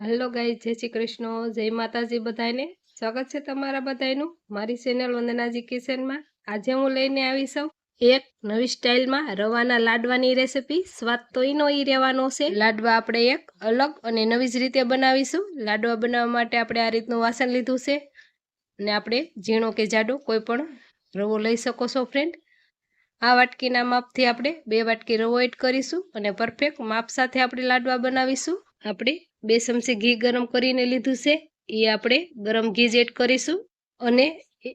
Hello guys, जय श्री कृष्ण, जय माताजी बधाने। स्वागत है तमारा बधाईनु मारी चेनल वंदनाजी किचन में। आज हूँ लईने आवी छुं एक नवी स्टाइल में रवाना लाडवानी रेसिपी। स्वाद तो एनो ई रहेવાનો छे। लाडवा आपणे एक अलग अने नवी ज रीते बनावीशुं। लाडवा बनाववा माटे आपणे आ रीतनुं वासण लीधुं छे अने आपणे झीणो के जाडो कोई पण रवो लई शको छो फ्रेंड। आ वाटकीना मापथी आपणे 2 वाटकी रवो एड करीशुं अने परफेक्ट माप साथे आपणे लाडवा बनावीशुं। आपणे 2 चमची घी गरम करीने लीधुं छे, ए आपणे गरम घी ज एड करीशुं अने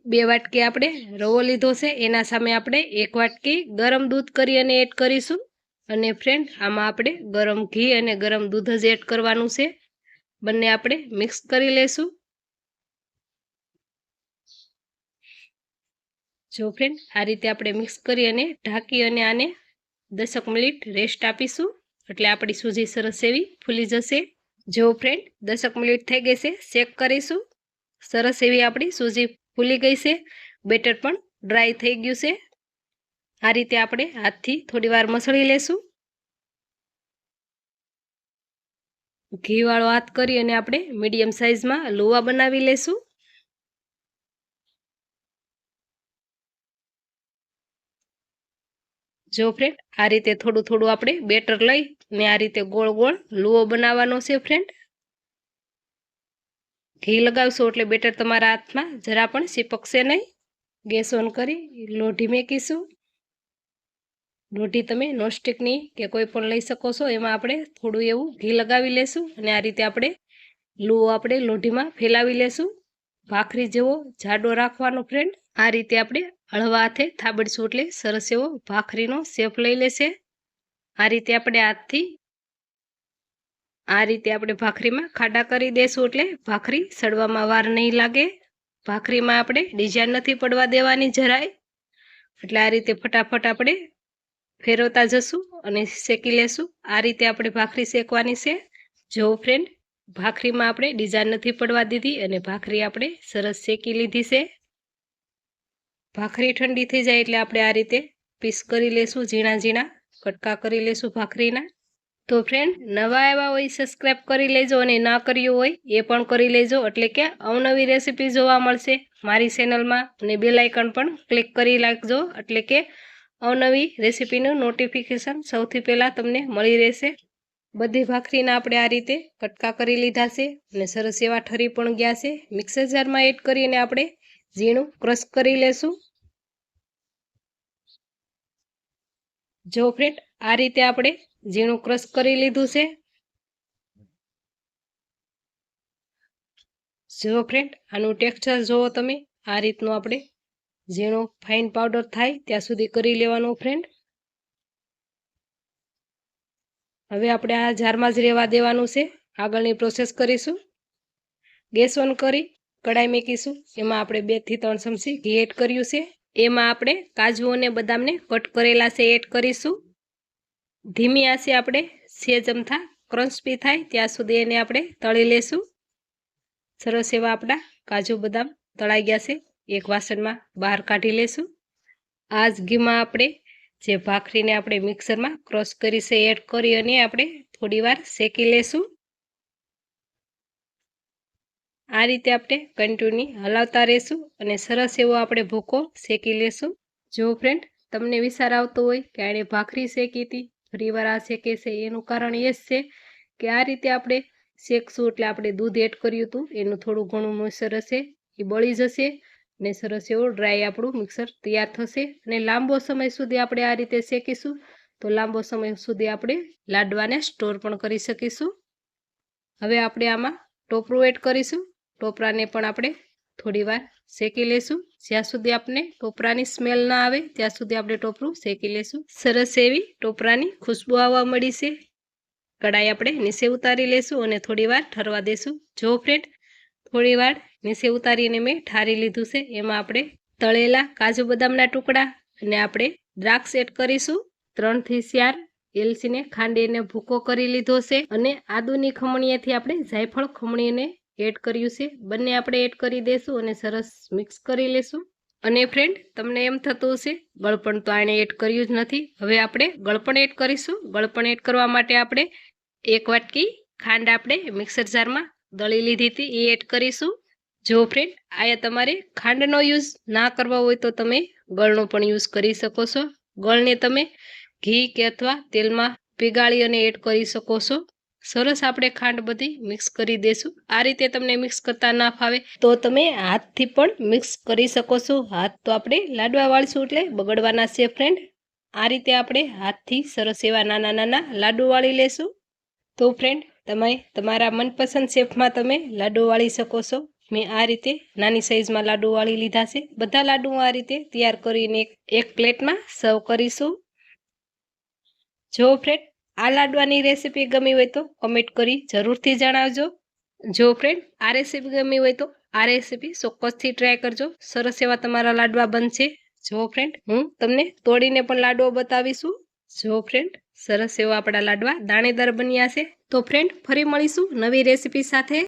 2 वाटकी आपणे रवो लीधो छे एना सामे आपणे 1 वाटकी गरम दूध करी अने एड करीशुं। अने फ्रेंड आमां आपणे गरम घी अने गरम दूध ज एड करवानुं छे। बंने आपणे मिक्स करी लेशुं। जो फ्रेंड आ रीते आपणे मिक्स करी अने ढांकी अने आने 10 मिनिट रेस्ट आपीशुं એટલે આપણી सूजी सरस एवी फूली जशे। जो फ्रेंड 10 मिनिट थई गई छे, चेक करीशुं। सरस एवी आपणी सूजी फूली गई छे, बेटर पण ड्राय थई गयुं छे। आ रीते आपणे हाथथी थोड़ीवार मसળી लेशुं। घी वाळो हाथ करी अने आपणे मीडियम साइज में લુવા बनावी लेशुं। जो फ्रेंड आ रीते थोड़ू थोड़ू आपणे बेटर लई ने आ रीते गोल गोल લુવો बनाववानो छे फ्रेंड। घी लगावशो એટલે बेटर तमारा हाथ में जरा पण चिपकशे नहीं। गैस ऑन करी लोढी मेकीशुं। लोढी तमे नॉनस्टिकनी के कोई पण लई शको छो। एमां आपणे थोड़ुं एवुं घी लगावी लेशुं अने आ रीते आपणे લુવો आपणे लोढीमां फैलावी लेशुं। भाखरी जेवो जाडो राखवानो फ्रेंड। आ रीते आपणे हळवा हाथे थाबड़ीशुं એટલે सरस एवो भाखरीनो शेप लई लेशे। आ रीते आपणे हाथथी आ रीते आपणे भाखरीमां खाडा करी देशुं એટલે भाखरी सड़वामां वार नहीं लागे। भाखरीमां आपणे डिजाइन नथी पड़वा देवानी જરાય, એટલે आ रीते फटाफट आपणे फेरवता जशुं अने शेकी लेशुं। आ रीते आपणे भाखरी शेकवानी छे। जो फ्रेंड भाखरीमां आपणे डिजाइन नथी पड़वा दीधी अने भाखरी आपणे सरस शेकी लीधी छे। भाखरी ठंडी थई जाय એટલે આપણે આ રીતે पीस करी लेशुं, झीणा झीणा कटका करी लेशुं भाखरीना। तो फ्रेंड नवा आव्या होय सब्सक्राइब करी लेजो अने ना कर्युं होय ए पण करी लेजो એટલે કે अवनवी रेसिपी जोवा मळशे मारी चेनलमां अने बेल आइकन पण क्लिक करी नाखजो એટલે કે अवनवी रेसिपीनुं नोटिफिकेशन सौथी पहेला तमने मळी रहेशे। बधी भाखरीना आपणे आ रीते कटका करी लीधा छे अने सरस एवा ठरी पण गया छे। मिक्सर जारमां एड करीने आपणे झीणुं क्रश करी लेशुं। जो फ्रेंड आ रीते आपणे झीणुं क्रश करी लीधुं छे। जो फ्रेंड आनुं टेक्सचर जोवो तमे आ रीतनुं आपणे झीणो फाइन पाउडर थाय त्यां सुधी करी लेवानुं फ्रेंड। हवे आपणे आ जारमां ज रहेवा देवानुं छे। आगळनी प्रोसेस करीशुं। गैस ऑन करी कढ़ाई मेकीशुं। एमां आपणे 2 થી 3 चमची घी एड कर्युं छे। एमां आपणे काजू अने बदामने कट करेला छे एड करीशुं। धीमी आंचे आपणे सेज अमथा क्रंची थाय त्यां सुधी एने आपणे तળી लेशुं। सरस एवा आपणा काजू बदाम तळाई गया छे। एक वासणमां बहार काढी लेशुं। आज घीमां आपणे जे भाखरीने आपणे मिक्सरमां क्रश करी छे एड करी अने आपणे थोड़ीवार शेकी लेशुं। आ रीते आपणे कन्टिन्यू हलावता रहेशुं अने सरस एवो आपणे भूको शेकी लेशुं। जो फ्रेंड तमने विचार आवतो होय के आणे भाखरी शेकी हती फरीवार आ शेके छे एनुं कारण ए ज छे के आ रीते आपणे शेकशुं એટલે આપણે दूध एड कर्युं હતું એનું થોડું ઘણું મોઈશ્ચર હશે એ બળી જશે ને સરસ એવો ડ્રાય આપણું મિક્સર તૈયાર થશે અને લાંબો સમય સુધી આપણે આ રીતે શેકીશું તો લાંબો સમય સુધી આપણે લાડવાને સ્ટોર પણ કરી શકીશું। હવે આપણે આમાં ટોપરું એડ કરીશું। ટોપરાને પણ આપણે થોડીવાર શેકી લેશું। જ્યાં સુધી આપણે ટોપરાની સ્મેલ ના આવે ત્યાં સુધી આપણે ટોપરું શેકી લેશું। સરસ એવી ટોપરાની ખુશ્બુ આવવા મળી છે। कढ़ाई आपणे नीचे उतारी लेशुं अने थोड़ीवार ठरवा देशुं। जो फ्रेंड थोड़ीवार नीचे उतारीने मैं ठारी लीधुं छे। एमां आपणे तळेला काजू बदामना टुकड़ा अने आपणे द्राक्ष एड करीशुं। 3 થી 4 एलचीने खांडीने भूको करी लीधो छे अने आदुनी खमणीएथी आपणे जायफळ खमणीने एड कर्युं छे। बंने आपणे एड करी देशुं अने सरस मिक्स करी लेशुं। अने फ्रेंड तमने एम थतुं हशे गळपण तो आणे एड कर्युं ज नथी। हवे आपणे गळपण एड करीशुं। गळपण एड करवा माटे आपणे 1 वाटकी ખાંડ આપણે મિક્સર જારમાં દળી લીધી હતી એ એડ કરીશું. જો ફ્રેન્ડ આયા તમારે ખાંડનો યુઝ ના કરવા હોય તો તમે ગળનો પણ યુઝ કરી શકો છો. ગળને તમે ઘી કે અથવા તેલમાં પીગાળી અને એડ કરી શકો છો. સરસ આપણે ખાંડ બધી મિક્સ કરી દેશું. આ રીતે તમને મિક્સ કરતા ના ફાવે તો તમે હાથથી પણ મિક્સ કરી શકો છો. હાથ તો આપણે લાડવા વાળીશું એટલે બગડવાના છે ફ્રેન્ડ. આ રીતે આપણે હાથથી સરસ એવા નાના નાના લાડુ વાળી લેશું. તો ફ્રેન્ડ તમે તમારા મનપસંદ શેપમાં તમે લાડુ વાળી શકો છો. મેં આ રીતે નાની સાઈઝમાં લાડુ વાળી લીધા છે. બધા લાડુ આ રીતે તૈયાર કરીને એક પ્લેટમાં સર્વ કરીશું. જો ફ્રેન્ડ આ લાડવાની રેસીપી ગમી હોય તો કમેન્ટ કરી જરૂરથી જણાવજો. જો ફ્રેન્ડ આ રેસીપી ગમી હોય તો આ રેસીપી ચોક્કસથી ટ્રાય કરજો. સરસ એવા તમારા લાડવા બનશે. જો ફ્રેન્ડ હું તમને તોડીને પણ લાડવો બતાવીશું. જો ફ્રેન્ડ સરસ એવા આપણા લાડવા દાણેદાર બન્યા છે. તો ફ્રેન્ડ ફરી મળીશું નવી રેસીપી સાથે.